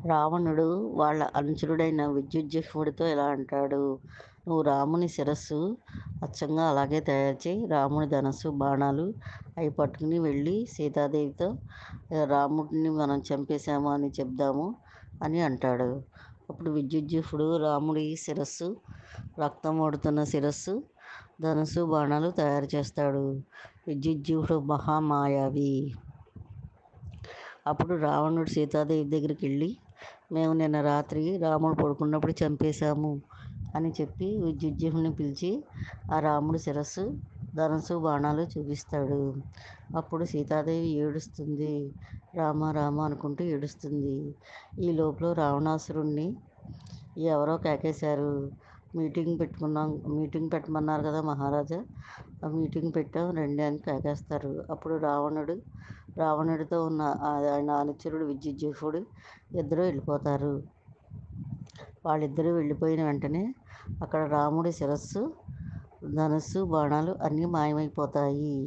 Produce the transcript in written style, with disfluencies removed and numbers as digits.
రావణుడు వాళ్ళ అనుచరుడైన విద్యుజ్జేష్ఠుడితో ఇలా అంటాడు: నువ్వు రాముని శిరస్సు అచ్చంగా అలాగే తయారు చేయి, రాముని ధనస్సు బాణాలు అవి పట్టుకుని వెళ్ళి సీతాదేవితో రాముడిని మనం చంపేశాము అని చెప్దాము అని అంటాడు. అప్పుడు విద్యుజ్జేష్ఠుడు రాముడి శిరస్సు, రక్తం ఓడుతున్న శిరస్సు, ధనుసు బాణాలు తయారు చేస్తాడు. విద్యుజ్జేష్ఠుడు మహామాయావి. అప్పుడు రావణుడు సీతాదేవి దగ్గరికి వెళ్ళి, మేము నిన్న రాత్రి రాముడు పడుకున్నప్పుడు చంపేశాము అని చెప్పి విద్యుజ్జేష్ఠుడిని పిలిచి ఆ రాముడి శిరస్సు, ధనుసు బాణాలు చూపిస్తాడు. అప్పుడు సీతాదేవి ఏడుస్తుంది, రామ రామ అనుకుంటూ ఏడుస్తుంది. ఈ లోపల రావణాసురుణ్ణి ఎవరో కేకేశారు. మీటింగ్ పెట్టమన్నారు కదా మహారాజా, ఆ మీటింగ్ పెట్టాం రండి అని కేకేస్తారు. అప్పుడు రావణుడితో ఉన్న ఆయన అనుచరుడు విద్యుజ్జేష్ఠుడు ఇద్దరు వెళ్ళిపోతారు. వాళ్ళిద్దరూ వెళ్ళిపోయిన వెంటనే అక్కడ రాముడి శిరస్సు, ధనుస్సు బాణాలు అన్నీ మాయమైపోతాయి.